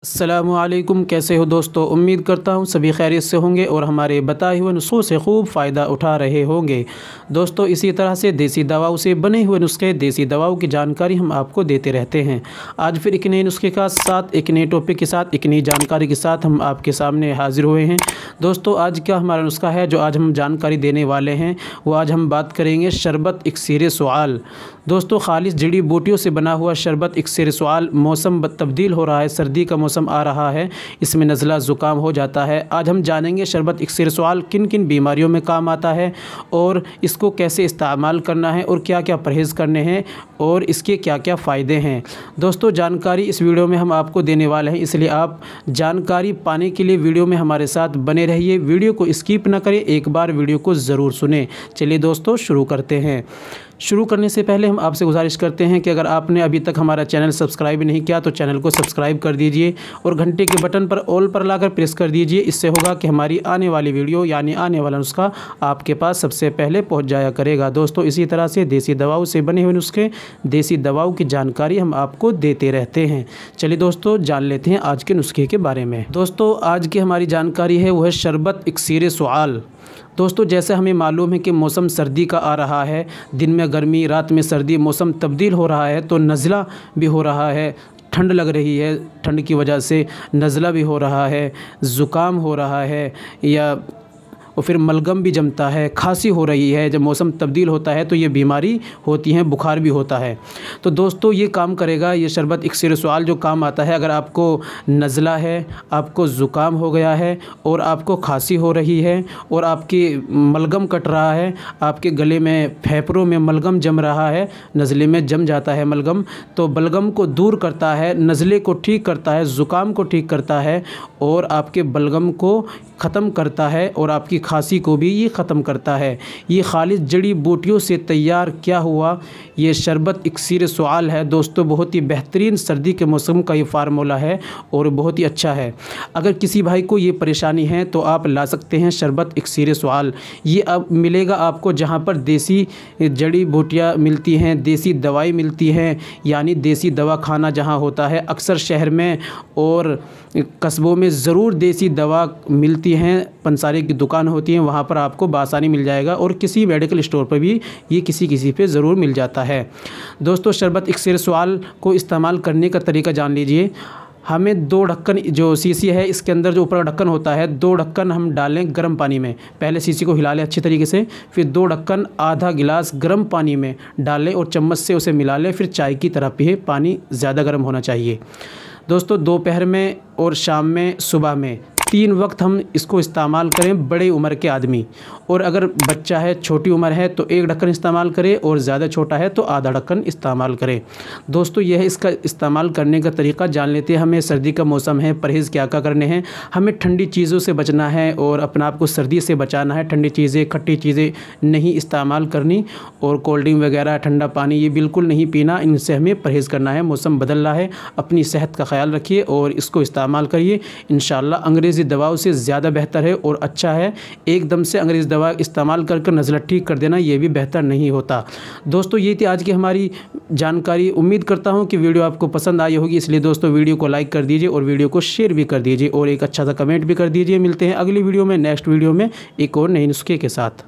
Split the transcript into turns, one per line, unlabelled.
अस्सलामुअलैकुम, कैसे हो दोस्तों। उम्मीद करता हूँ सभी खैरियत से होंगे और हमारे बताए हुए नुस्खों से खूब फ़ायदा उठा रहे होंगे। दोस्तों इसी तरह से देसी दवाओं से बने हुए नुस्खे, देसी दवाओं की जानकारी हम आपको देते रहते हैं। आज फिर एक नए नुस्खे के साथ, एक नए टॉपिक के साथ, एक नई जानकारी के साथ हम आपके सामने हाजिर हुए हैं। दोस्तों आज का हमारा नुस्खा है जो आज हम जानकारी देने वाले हैं, वो आज हम बात करेंगे शरबत इक्सीर सुआल। दोस्तों खालिश जड़ी बूटियों से बना हुआ शरबत इक्सीर सुआल। मौसम तब्दील हो रहा है, सर्दी का मौसम आ रहा है, इसमें नज़ला ज़ुकाम हो जाता है। आज हम जानेंगे शरबत इक्सीर सुआल किन किन बीमारियों में काम आता है और इसको कैसे इस्तेमाल करना है और क्या क्या परहेज़ करने हैं और इसके क्या क्या फ़ायदे हैं। दोस्तों जानकारी इस वीडियो में हम आपको देने वाले हैं, इसलिए आप जानकारी पाने के लिए वीडियो में हमारे साथ बने रहिए। वीडियो को स्किप ना करें, एक बार वीडियो को ज़रूर सुनें। चलिए दोस्तों शुरू करते हैं। शुरू करने से पहले हम आपसे गुजारिश करते हैं कि अगर आपने अभी तक हमारा चैनल सब्सक्राइब नहीं किया तो चैनल को सब्सक्राइब कर दीजिए और घंटे के बटन पर ऑल पर लाकर प्रेस कर दीजिए। इससे होगा कि हमारी आने वाली वीडियो यानी आने वाला नुस्खा आपके पास सबसे पहले पहुंच जाया करेगा। दोस्तों इसी तरह से देसी दवाओं से बने हुए नुस्खे, देसी दवाओं की जानकारी हम आपको देते रहते हैं। चलिए दोस्तों जान लेते हैं आज के नुस्खे के बारे में। दोस्तों आज की हमारी जानकारी है वो है शरबत इक्सीर सुआल। दोस्तों जैसे हमें मालूम है कि मौसम सर्दी का आ रहा है, दिन में गर्मी, रात में सर्दी, मौसम तब्दील हो रहा है तो नज़ला भी हो रहा है, ठंड लग रही है, ठंड की वजह से नज़ला भी हो रहा है, ज़ुकाम हो रहा है या और फिर बलगम भी जमता है, खांसी हो रही है। जब मौसम तब्दील होता है तो ये बीमारी होती है, बुखार भी होता है। तो दोस्तों ये काम करेगा, ये शरबत इक्सीर सुआल जो काम आता है। अगर आपको नज़ला है, आपको ज़ुकाम हो गया है और आपको खांसी हो रही है और आपकी बलगम कट रहा है, आपके गले में, फेफड़ों में बलगम जम रहा है, नज़ले में जम जाता है बलगम, तो बलगम को दूर करता है, नज़ले को ठीक करता है, ज़ुकाम को ठीक करता है और आपके बलगम को ख़त्म करता है और आपकी खांसी को भी ये ख़त्म करता है। ये खालिश जड़ी बूटियों से तैयार क्या हुआ ये शरबत इक्सीर सुआल है। दोस्तों बहुत ही बेहतरीन सर्दी के मौसम का ये फार्मूला है और बहुत ही अच्छा है। अगर किसी भाई को ये परेशानी है तो आप ला सकते हैं शरबत इक्सीर सुआल। ये अब मिलेगा आपको जहाँ पर देसी जड़ी बूटियाँ मिलती हैं, देसी दवाई मिलती हैं, यानी देसी दवा खाना जहाँ होता है। अक्सर शहर में और कस्बों में ज़रूर देसी दवा मिलती हैं, पंसारी की दुकान होती हैं, वहाँ पर आपको बासानी मिल जाएगा और किसी मेडिकल स्टोर पर भी ये किसी पे ज़रूर मिल जाता है। दोस्तों शरबत इक्सीर सुआल को इस्तेमाल करने का तरीका जान लीजिए। हमें 2 ढक्कन, जो शीशी है इसके अंदर जो ऊपर ढक्कन होता है, 2 ढक्कन हम डालें गर्म पानी में। पहले शीशी को हिला लें अच्छी तरीके से, फिर 2 ढक्कन आधा गिलास गर्म पानी में डालें और चम्मच से उसे मिला लें, फिर चाय की तरह पिए। पानी ज़्यादा गर्म होना चाहिए। दोस्तों दोपहर में और शाम में, सुबह में 3 वक्त हम इसको इस्तेमाल करें, बड़े उम्र के आदमी। और अगर बच्चा है, छोटी उम्र है तो 1 ढक्कन इस्तेमाल करें और ज़्यादा छोटा है तो आधा ढक्कन इस्तेमाल करें। दोस्तों यह इसका इस्तेमाल करने का तरीका जान लेते हैं। हमें सर्दी का मौसम है, परहेज़ क्या क्या करने हैं। हमें ठंडी चीज़ों से बचना है और अपने आप को सर्दी से बचाना है। ठंडी चीज़ें, खट्टी चीज़ें नहीं इस्तेमाल करनी और कोल्ड ड्रिंक वगैरह, ठंडा पानी ये बिल्कुल नहीं पीना। इनसे हमें परहेज़ करना है। मौसम बदल रहा है, अपनी सेहत का ख्याल रखिए और इसको इस्तेमाल करिए। इंशाल्लाह अंग्रेज़ी दवाओं से ज़्यादा बेहतर है और अच्छा है। एकदम से अंग्रेज़ी दवा इस्तेमाल कर नज़ला ठीक कर देना ये भी बेहतर नहीं होता। दोस्तों ये थी आज की हमारी जानकारी। उम्मीद करता हूँ कि वीडियो आपको पसंद आई होगी, इसलिए दोस्तों वीडियो को लाइक कर दीजिए और वीडियो को शेयर भी कर दीजिए और एक अच्छा सा कमेंट भी कर दीजिए। मिलते हैं अगली वीडियो में, नेक्स्ट वीडियो में एक और नए नुस्खे के साथ।